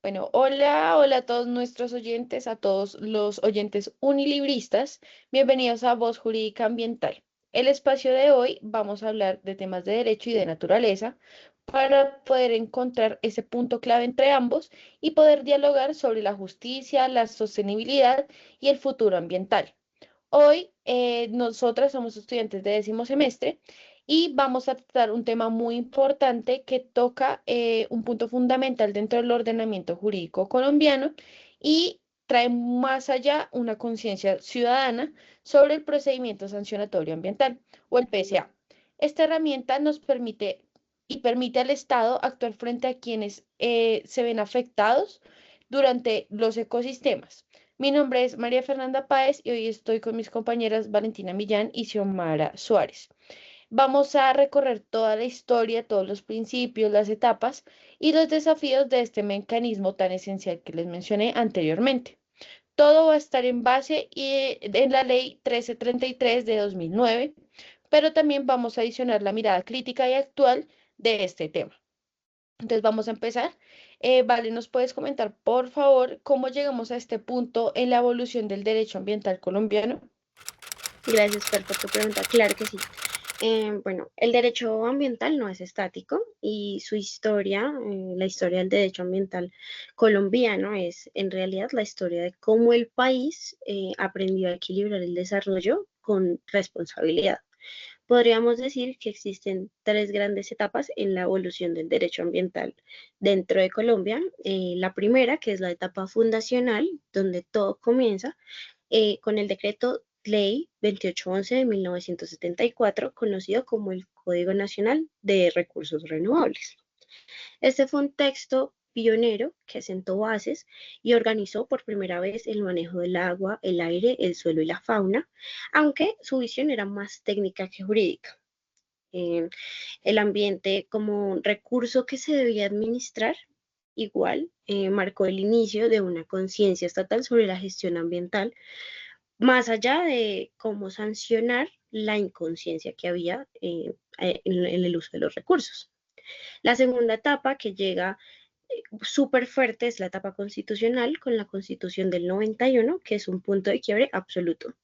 Bueno, hola a todos nuestros oyentes, a todos los oyentes unilibristas. Bienvenidos a Voz Jurídica Ambiental. El espacio de hoy vamos a hablar de temas de derecho y de naturaleza para poder encontrar ese punto clave entre ambos y poder dialogar sobre la justicia, la sostenibilidad y el futuro ambiental. Hoy nosotras somos estudiantes de décimo semestre y vamos a tratar un tema muy importante que toca un punto fundamental dentro del ordenamiento jurídico colombiano y trae más allá una conciencia ciudadana sobre el procedimiento sancionatorio ambiental o el PSA. Esta herramienta nos permite y permite al Estado actuar frente a quienes se ven afectados durante los ecosistemas. Mi nombre es María Fernanda Páez y hoy estoy con mis compañeras Valentina Millán y Xiomara Suárez. Vamos a recorrer toda la historia, todos los principios, las etapas y los desafíos de este mecanismo tan esencial que les mencioné anteriormente. Todo va a estar en base en la ley 1333 de 2009, pero también vamos a adicionar la mirada crítica y actual de este tema. Entonces vamos a empezar. Vale, ¿nos puedes comentar, por favor, cómo llegamos a este punto en la evolución del derecho ambiental colombiano? Gracias, Fer, por tu pregunta. Claro que sí. Bueno, el derecho ambiental no es estático y su historia, la historia del derecho ambiental colombiano es en realidad la historia de cómo el país aprendió a equilibrar el desarrollo con responsabilidad. Podríamos decir que existen tres grandes etapas en la evolución del derecho ambiental dentro de Colombia. La primera, que es la etapa fundacional, donde todo comienza con el decreto Ley 2811 de 1974, conocido como el Código Nacional de Recursos Renovables. Este fue un texto pionero que sentó bases y organizó por primera vez el manejo del agua, el aire, el suelo y la fauna, aunque su visión era más técnica que jurídica. Eh, el ambiente como un recurso que se debía administrar, igual marcó el inicio de una conciencia estatal sobre la gestión ambiental más allá de cómo sancionar la inconsciencia que había en el uso de los recursos. La segunda etapa que llega súper fuerte es la etapa constitucional con la Constitución del 91, que es un punto de quiebre absoluto.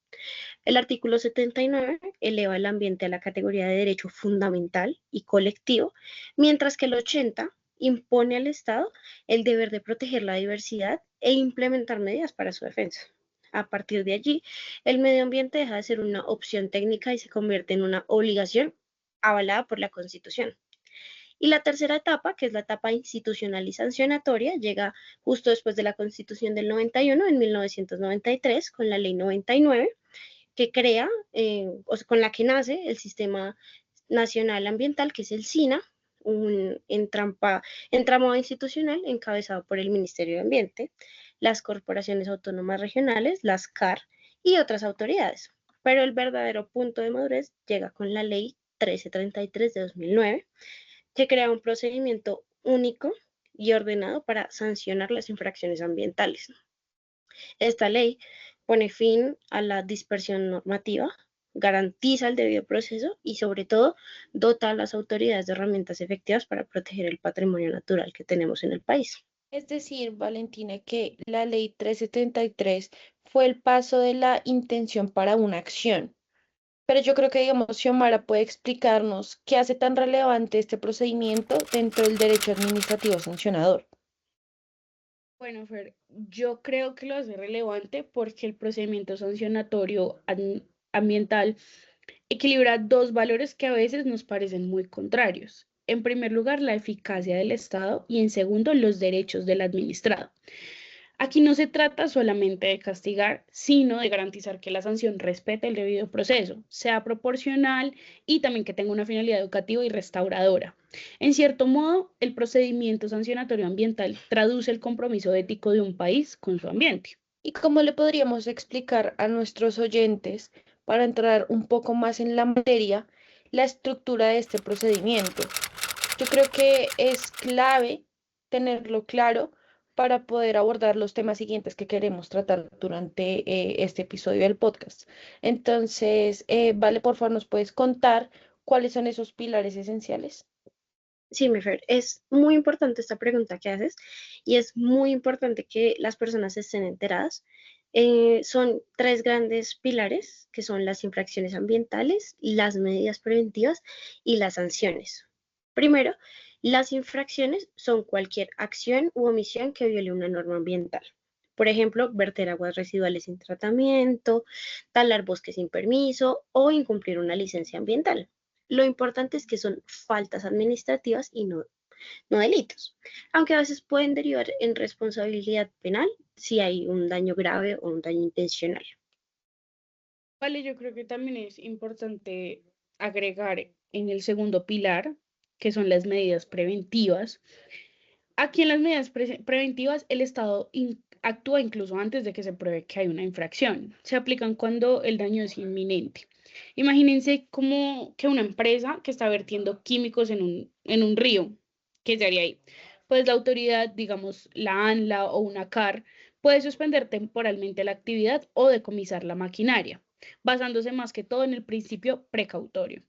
El artículo 79 eleva el ambiente a la categoría de derecho fundamental y colectivo, mientras que el 80 impone al Estado el deber de proteger la diversidad e implementar medidas para su defensa. A partir de allí, el medio ambiente deja de ser una opción técnica y se convierte en una obligación avalada por la Constitución. Y la tercera etapa, que es la etapa institucional y sancionatoria, llega justo después de la Constitución del 91, en 1993, con la Ley 99, que crea, o sea, con la que nace el Sistema Nacional Ambiental, que es el SINA, un entramado institucional encabezado por el Ministerio de Ambiente, las corporaciones autónomas regionales, las CAR y otras autoridades. Pero el verdadero punto de madurez llega con la Ley 1333 de 2009, que crea un procedimiento único y ordenado para sancionar las infracciones ambientales. Esta ley pone fin a la dispersión normativa, garantiza el debido proceso y sobre todo dota a las autoridades de herramientas efectivas para proteger el patrimonio natural que tenemos en el país. Es decir, Valentina, que la ley 373 fue el paso de la intención para una acción. Pero yo creo que, digamos, Xiomara puede explicarnos qué hace tan relevante este procedimiento dentro del derecho administrativo sancionador. Bueno, Fer, yo creo que lo hace relevante porque el procedimiento sancionatorio ambiental equilibra dos valores que a veces nos parecen muy contrarios. En primer lugar, la eficacia del Estado y en segundo, los derechos del administrado. Aquí no se trata solamente de castigar, sino de garantizar que la sanción respete el debido proceso, sea proporcional y también que tenga una finalidad educativa y restauradora. En cierto modo, el procedimiento sancionatorio ambiental traduce el compromiso ético de un país con su ambiente. ¿Y cómo le podríamos explicar a nuestros oyentes, para entrar un poco más en la materia, la estructura de este procedimiento? Yo creo que es clave tenerlo claro para poder abordar los temas siguientes que queremos tratar durante este episodio del podcast. Entonces, vale, por favor, ¿nos puedes contar cuáles son esos pilares esenciales? Sí, Mefer, es muy importante esta pregunta que haces y es muy importante que las personas estén enteradas. Son tres grandes pilares que son las infracciones ambientales, las medidas preventivas y las sanciones. Primero, las infracciones son cualquier acción u omisión que viole una norma ambiental. Por ejemplo, verter aguas residuales sin tratamiento, talar bosques sin permiso o incumplir una licencia ambiental. Lo importante es que son faltas administrativas y no delitos, aunque a veces pueden derivar en responsabilidad penal si hay un daño grave o un daño intencional. Vale, yo creo que también es importante agregar en el segundo pilar, que son las medidas preventivas. Aquí en las medidas preventivas, el Estado actúa incluso antes de que se pruebe que hay una infracción. Se aplican cuando el daño es inminente. Imagínense como que una empresa que está vertiendo químicos en un río, ¿qué se haría ahí? Pues la autoridad, digamos la ANLA o una CAR, puede suspender temporalmente la actividad o decomisar la maquinaria, basándose más que todo en el principio precautorio.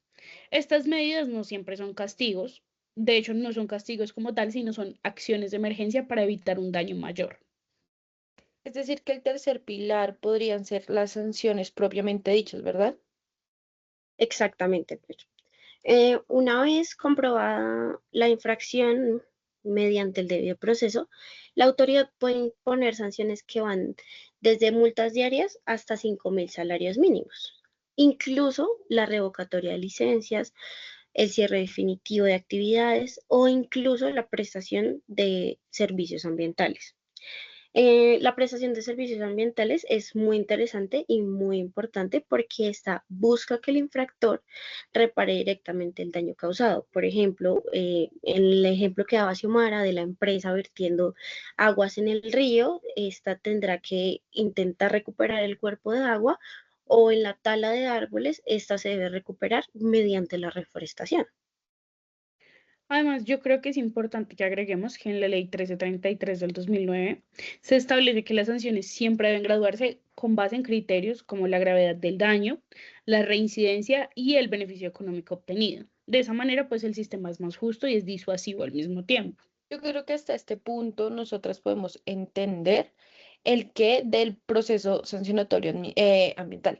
Estas medidas no siempre son castigos, de hecho no son castigos como tal, sino son acciones de emergencia para evitar un daño mayor. Es decir, que el tercer pilar podrían ser las sanciones propiamente dichas, ¿verdad? Exactamente. Una vez comprobada la infracción mediante el debido proceso, la autoridad puede imponer sanciones que van desde multas diarias hasta 5.000 salarios mínimos. Incluso la revocatoria de licencias, el cierre definitivo de actividades o incluso la prestación de servicios ambientales. La prestación de servicios ambientales es muy interesante y muy importante porque esta busca que el infractor repare directamente el daño causado. Por ejemplo, en el ejemplo que daba Xiomara de la empresa vertiendo aguas en el río, esta tendrá que intentar recuperar el cuerpo de agua o en la tala de árboles, esta se debe recuperar mediante la reforestación. Además, yo creo que es importante que agreguemos que en la Ley 1333 del 2009 se establece que las sanciones siempre deben graduarse con base en criterios como la gravedad del daño, la reincidencia y el beneficio económico obtenido. De esa manera, pues el sistema es más justo y es disuasivo al mismo tiempo. Yo creo que hasta este punto nosotras podemos entender el qué del proceso sancionatorio ambiental,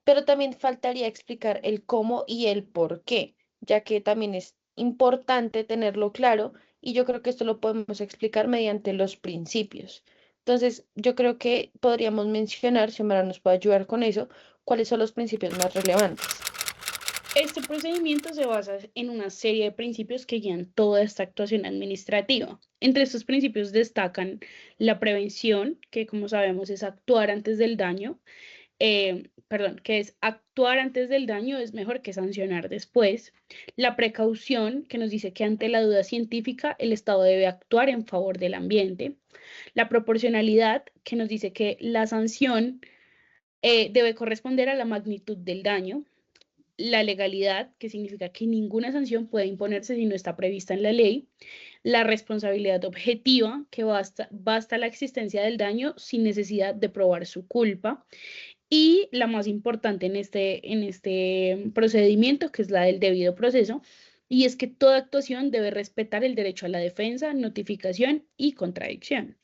pero también faltaría explicar el cómo y el por qué, ya que también es importante tenerlo claro y yo creo que esto lo podemos explicar mediante los principios. Entonces, yo creo que podríamos mencionar, si Omar nos puede ayudar con eso, cuáles son los principios más relevantes. Este procedimiento se basa en una serie de principios que guían toda esta actuación administrativa. Entre estos principios destacan la prevención, que como sabemos es actuar antes del daño, perdón, que es actuar antes del daño es mejor que sancionar después. La precaución, que nos dice que ante la duda científica el Estado debe actuar en favor del ambiente. La proporcionalidad, que nos dice que la sanción debe corresponder a la magnitud del daño. La legalidad, que significa que ninguna sanción puede imponerse si no está prevista en la ley. La responsabilidad objetiva, que basta la existencia del daño sin necesidad de probar su culpa. Y la más importante en este procedimiento, que es la del debido proceso, y es que toda actuación debe respetar el derecho a la defensa, notificación y contradicción.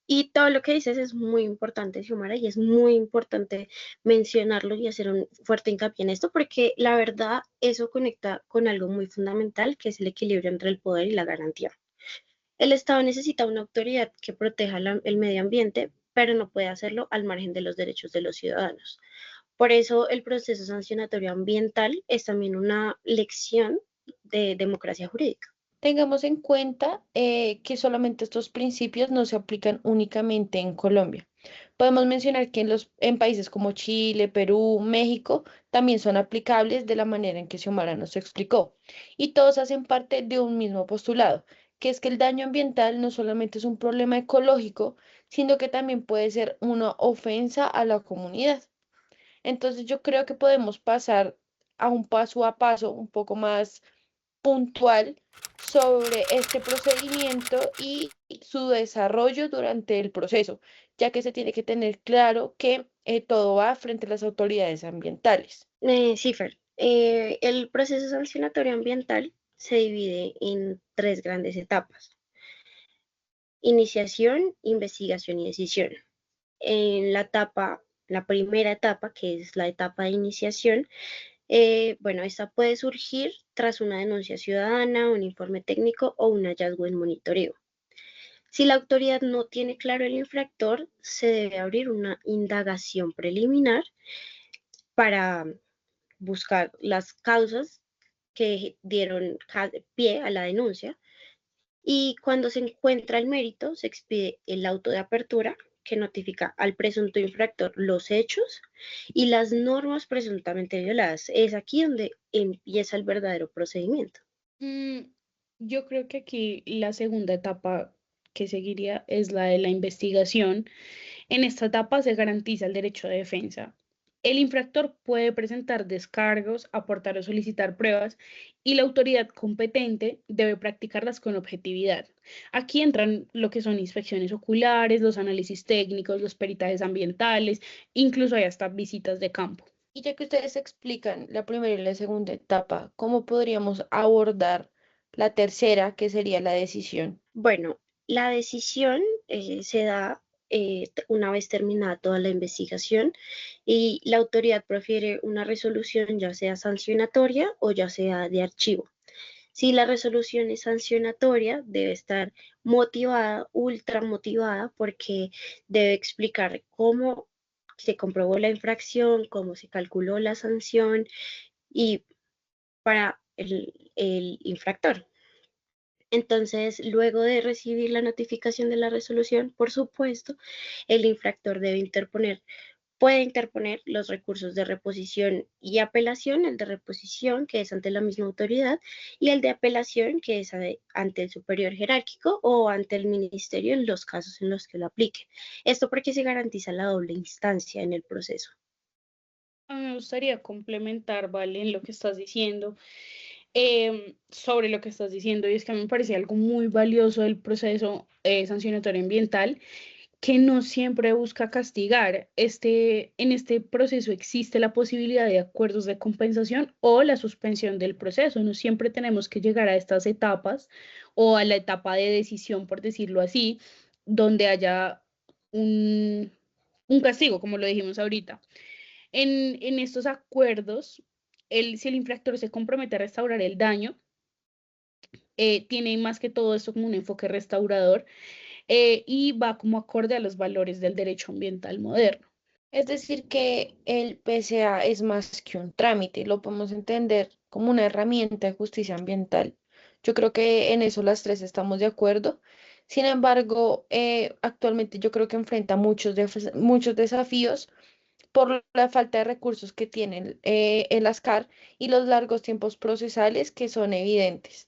Y todo lo que dices es muy importante, Xiomara, y es muy importante mencionarlo y hacer un fuerte hincapié en esto, porque la verdad eso conecta con algo muy fundamental, que es el equilibrio entre el poder y la garantía. El Estado necesita una autoridad que proteja el medio ambiente, pero no puede hacerlo al margen de los derechos de los ciudadanos. Por eso el proceso sancionatorio ambiental es también una lección de democracia jurídica. Tengamos en cuenta que solamente estos principios no se aplican únicamente en Colombia. Podemos mencionar que en países como Chile, Perú, México, también son aplicables de la manera en que Xiomara nos explicó. Y todos hacen parte de un mismo postulado, que es que el daño ambiental no solamente es un problema ecológico, sino que también puede ser una ofensa a la comunidad. Entonces yo creo que podemos pasar a un paso a paso un poco más puntual sobre este procedimiento y su desarrollo durante el proceso, ya que se tiene que tener claro que todo va frente a las autoridades ambientales. Sí, Fer, el proceso sancionatorio ambiental se divide en tres grandes etapas: iniciación, investigación y decisión. En la primera etapa, que es la etapa de iniciación, bueno, esta puede surgir tras una denuncia ciudadana, un informe técnico o un hallazgo en monitoreo. Si la autoridad no tiene claro el infractor, se debe abrir una indagación preliminar para buscar las causas que dieron pie a la denuncia, y cuando se encuentra el mérito, se expide el auto de apertura que notifica al presunto infractor los hechos y las normas presuntamente violadas. Es aquí donde empieza el verdadero procedimiento. Mm, yo creo que aquí la segunda etapa que seguiría es la de la investigación. En esta etapa se garantiza el derecho de defensa. El infractor puede presentar descargos, aportar o solicitar pruebas y la autoridad competente debe practicarlas con objetividad. Aquí entran lo que son inspecciones oculares, los análisis técnicos, los peritajes ambientales, incluso hay hasta visitas de campo. Y ya que ustedes explican la primera y la segunda etapa, ¿cómo podríamos abordar la tercera, que sería la decisión? Bueno, la decisión se da una vez terminada toda la investigación, y la autoridad prefiere una resolución ya sea sancionatoria o ya sea de archivo. Si la resolución es sancionatoria, debe estar motivada, ultra motivada, porque debe explicar cómo se comprobó la infracción, cómo se calculó la sanción y para el infractor. Entonces, luego de recibir la notificación de la resolución, por supuesto, el infractor puede interponer los recursos de reposición y apelación: el de reposición, que es ante la misma autoridad, y el de apelación, que es ante el superior jerárquico o ante el ministerio en los casos en los que lo aplique. Esto porque se garantiza la doble instancia en el proceso. A mí me gustaría complementar, ¿vale? En lo que estás diciendo, sobre lo que estás diciendo, y es que a mí me parece algo muy valioso del proceso sancionatorio ambiental, que no siempre busca castigar. En este proceso existe la posibilidad de acuerdos de compensación o la suspensión del proceso. No siempre tenemos que llegar a estas etapas o a la etapa de decisión, por decirlo así, donde haya un, un castigo, como lo dijimos ahorita. En estos acuerdos, si el infractor se compromete a restaurar el daño, tiene más que todo esto como un enfoque restaurador, y va como acorde a los valores del derecho ambiental moderno. Es decir, que el PCA es más que un trámite, lo podemos entender como una herramienta de justicia ambiental. Yo creo que en eso las tres estamos de acuerdo. Sin embargo, actualmente yo creo que enfrenta muchos desafíos por la falta de recursos que tiene el ASCAR y los largos tiempos procesales que son evidentes.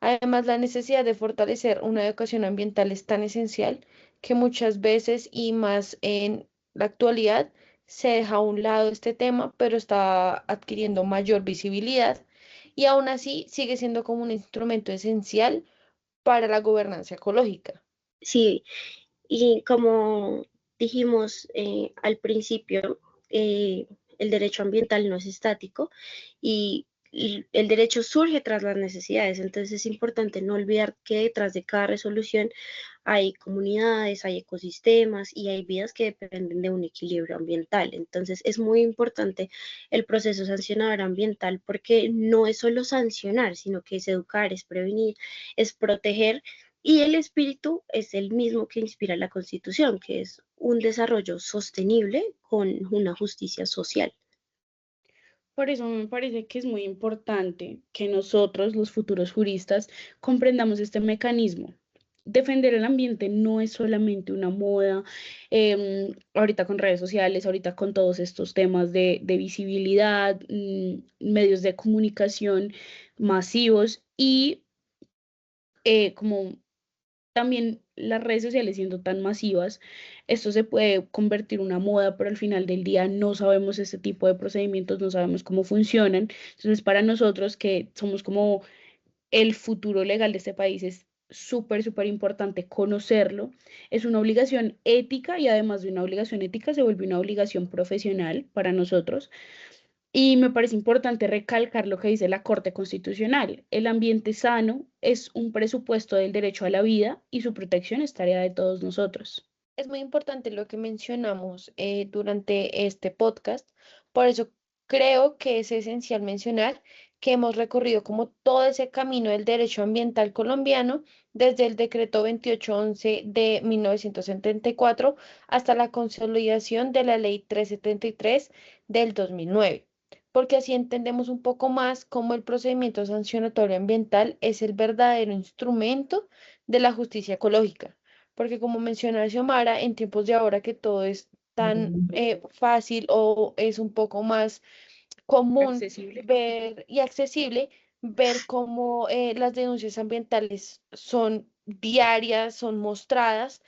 Además, la necesidad de fortalecer una educación ambiental es tan esencial que muchas veces y más en la actualidad se deja a un lado este tema, pero está adquiriendo mayor visibilidad y aún así sigue siendo como un instrumento esencial para la gobernanza ecológica. Sí, y como dijimos al principio, el derecho ambiental no es estático, y el derecho surge tras las necesidades. Entonces es importante no olvidar que detrás de cada resolución hay comunidades, hay ecosistemas y hay vidas que dependen de un equilibrio ambiental. Entonces es muy importante el proceso sancionador ambiental, porque no es solo sancionar, sino que es educar, es prevenir, es proteger, y el espíritu es el mismo que inspira la Constitución, que es un desarrollo sostenible con una justicia social. Por eso me parece que es muy importante que nosotros, los futuros juristas, comprendamos este mecanismo. Defender el ambiente no es solamente una moda, ahorita con redes sociales, ahorita con todos estos temas de visibilidad, medios de comunicación masivos y como también las redes sociales siendo tan masivas, esto se puede convertir en una moda, pero al final del día no sabemos este tipo de procedimientos, no sabemos cómo funcionan. Entonces, para nosotros que somos como el futuro legal de este país, es súper, súper importante conocerlo. Es una obligación ética y además de una obligación ética se vuelve una obligación profesional para nosotros. Y me parece importante recalcar lo que dice la Corte Constitucional. El ambiente sano es un presupuesto del derecho a la vida y su protección es tarea de todos nosotros. Es muy importante lo que mencionamos durante este podcast, por eso creo que es esencial mencionar que hemos recorrido como todo ese camino del derecho ambiental colombiano, desde el decreto 2811 de 1974 hasta la consolidación de la ley 373 del 2009, porque así entendemos un poco más cómo el procedimiento sancionatorio ambiental es el verdadero instrumento de la justicia ecológica, porque como menciona Xiomara, en tiempos de ahora que todo es tan fácil o es un poco más común Accesible. ver y accesible, ver cómo las denuncias ambientales son diarias, son mostradas,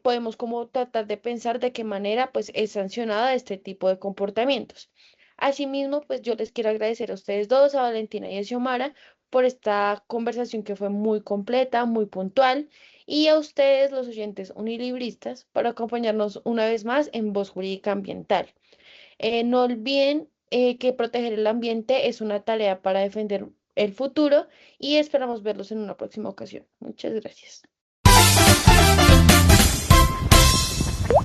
podemos como tratar de pensar de qué manera pues es sancionada este tipo de comportamientos. Asimismo, pues yo les quiero agradecer a ustedes dos, a Valentina y a Xiomara, por esta conversación que fue muy completa, muy puntual, y a ustedes, los oyentes unilibristas, por acompañarnos una vez más en Voz Jurídica Ambiental. No olviden que proteger el ambiente es una tarea para defender el futuro y esperamos verlos en una próxima ocasión. Muchas gracias.